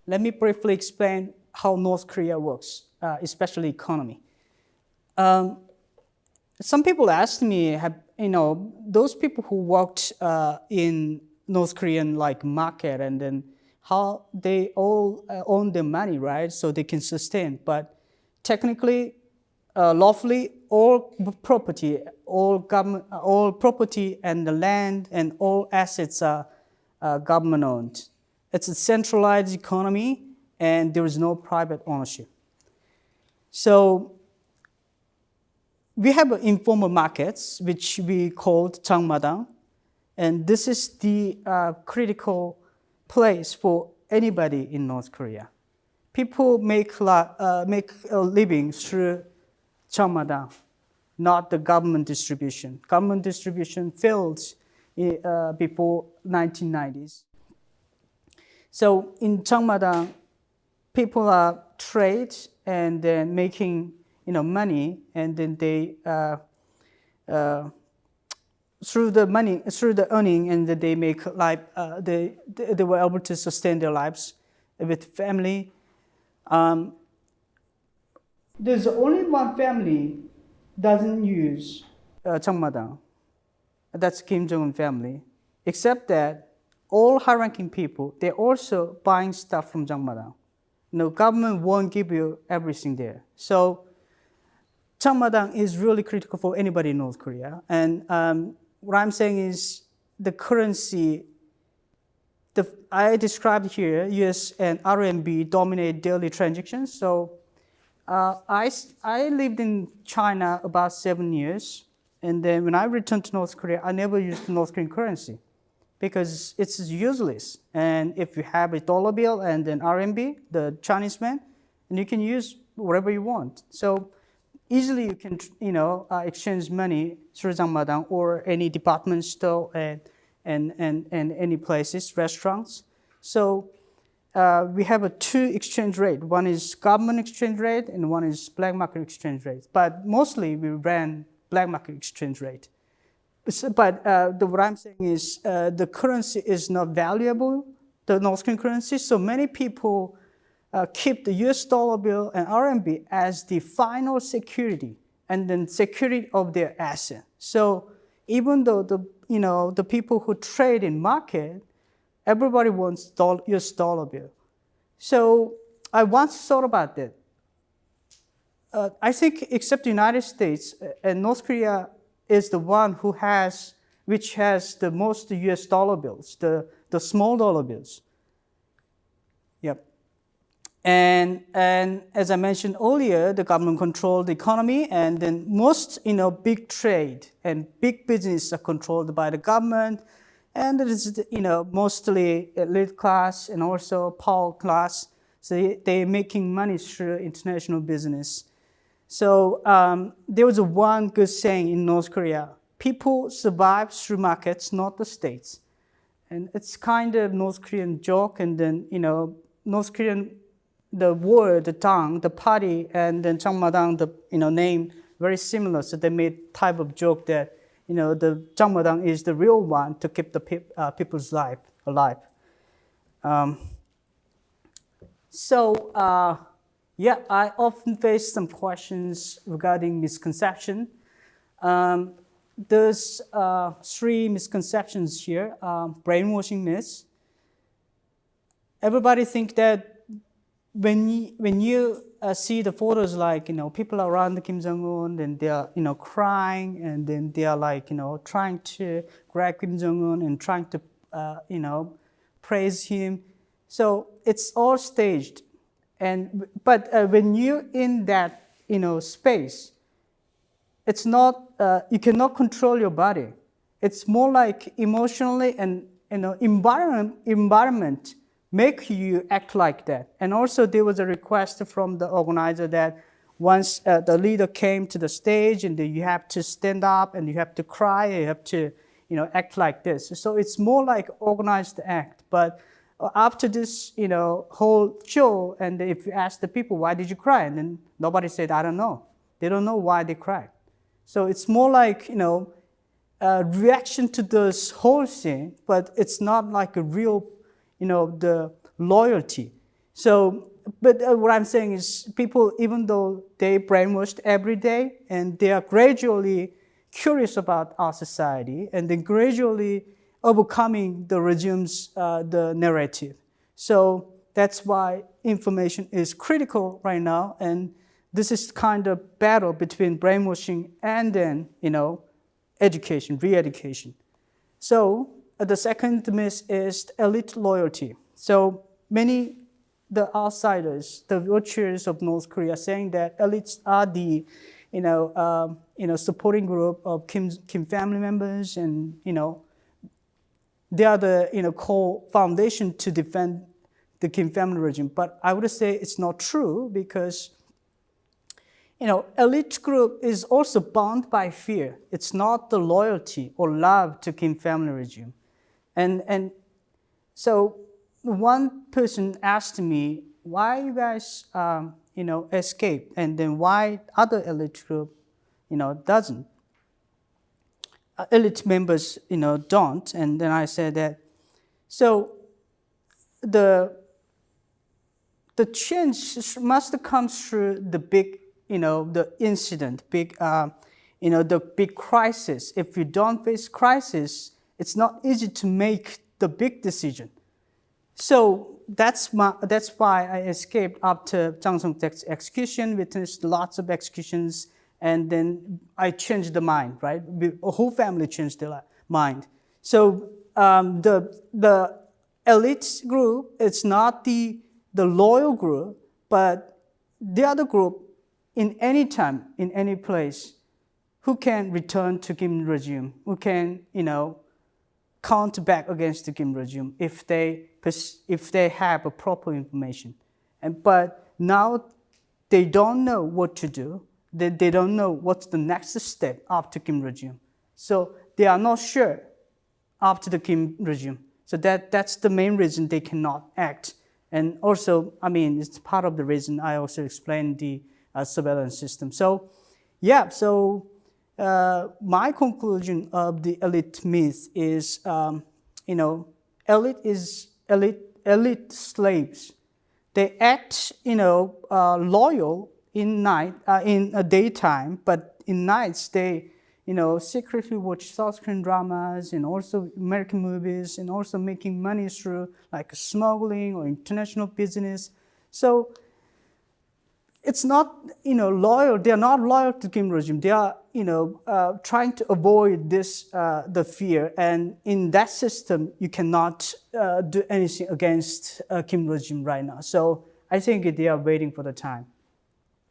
let me briefly explain how North Korea works, especially economy. Some people ask me, those people who worked in North Korean like market, and then how they all own their money, right? So they can sustain. But technically, lawfully, all property, all government, all property and the land and all assets are government owned. It's a centralized economy, and there is no private ownership. So we have informal markets, which we called Changmadang, and this is the critical place for anybody in North Korea. People make a living through Changmadang, not the government distribution. Government distribution failed before 1990s. So in Changmadang, people are trade and then making money, and then they through the earning, and they make life. They were able to sustain their lives with family. There's only one family doesn't use Changmadang. That's Kim Jong-un family. Except that all high-ranking people, they're also buying stuff from Changmadang. No, government won't give you everything there. So Changmadang is really critical for anybody in North Korea. And what I'm saying is the currency, I described here, US and RMB dominate daily transactions. So I lived in China about 7 years. And then when I returned to North Korea, I never used the North Korean currency because it's useless. And if you have a dollar bill and then RMB, the Chinese yuan, and you can use whatever you want. So easily you can, exchange money through Changmadang or any department store and any places, restaurants. So we have a two exchange rate. One is government exchange rate and one is black market exchange rate. But mostly we ran black market exchange rate. But what I'm saying is the currency is not valuable, the North Korean currency. So many people keep the US dollar bill and RMB as the final security and then security of their asset. So even though the people who trade in market, everybody wants US dollar bill. So I once thought about that. I think except the United States and North Korea is the one which has the most US dollar bills, the small dollar bills. Yep. And as I mentioned earlier, the government controls the economy, and then most big trade and big business are controlled by the government, and it is mostly elite class and also power class. So they're making money through international business. So there was one good saying in North Korea: people survive through markets, not the states. And it's kind of North Korean joke, and then North Korean, the word, the tongue, the party, and then Changmadang, the name, very similar. So they made type of joke that the Changmadang is the real one to keep the people's life alive. Yeah, I often face some questions regarding misconception. There's 3 misconceptions here. Brainwashing myths. Everybody think that when you see the photos, like people around Kim Jong-un, and they are crying, and then they are like trying to grab Kim Jong-un and trying to praise him. So it's all staged. But when you're in that space, it's not you cannot control your body. It's more like emotionally and environment make you act like that. And also there was a request from the organizer that once the leader came to the stage, and then you have to stand up and you have to cry, and you have to act like this. So it's more like organized act. But after this, whole show, and if you ask the people, why did you cry? And then nobody said, I don't know. They don't know why they cried. So it's more like, a reaction to this whole thing, but it's not like a real, the loyalty. So, but what I'm saying is people, even though they brainwashed every day and they are gradually curious about our society and then gradually overcoming the regime's the narrative. So that's why information is critical right now, and this is kind of battle between brainwashing and then, education, re-education. So the second myth is elite loyalty. So many the outsiders, the watchers of North Korea, saying that elites are the, supporting group of Kim family members, and they are the core foundation to defend the Kim family regime. But I would say it's not true because elite group is also bound by fear. It's not the loyalty or love to Kim family regime. And so one person asked me, why you guys, escape, and then why other elite group, doesn't. Elite members, don't. And then I said that, so the change must come through the big, the incident, the big crisis. If you don't face crisis, it's not easy to make the big decision. So that's why I escaped after Jang Song-taek's execution, witnessed lots of executions, and then I changed the mind, right? The whole family changed their mind. So the elite group, it's not the loyal group, but the other group in any time, in any place, who can return to Kim regime, who can, counter back against the Kim regime if they have a proper information. But now they don't know what to do. They don't know what's the next step after Kim regime. So they are not sure after the Kim regime. So that's the main reason they cannot act. And also, it's part of the reason I also explained the surveillance system. So, yeah, my conclusion of the elite myth is, elite slaves. They act, loyal in daytime, but in nights they, secretly watch South Korean dramas and also American movies, and also making money through like smuggling or international business. So it's not, loyal. They are not loyal to Kim regime. They are, trying to avoid this, the fear. And in that system, you cannot do anything against Kim regime right now. So I think they are waiting for the time.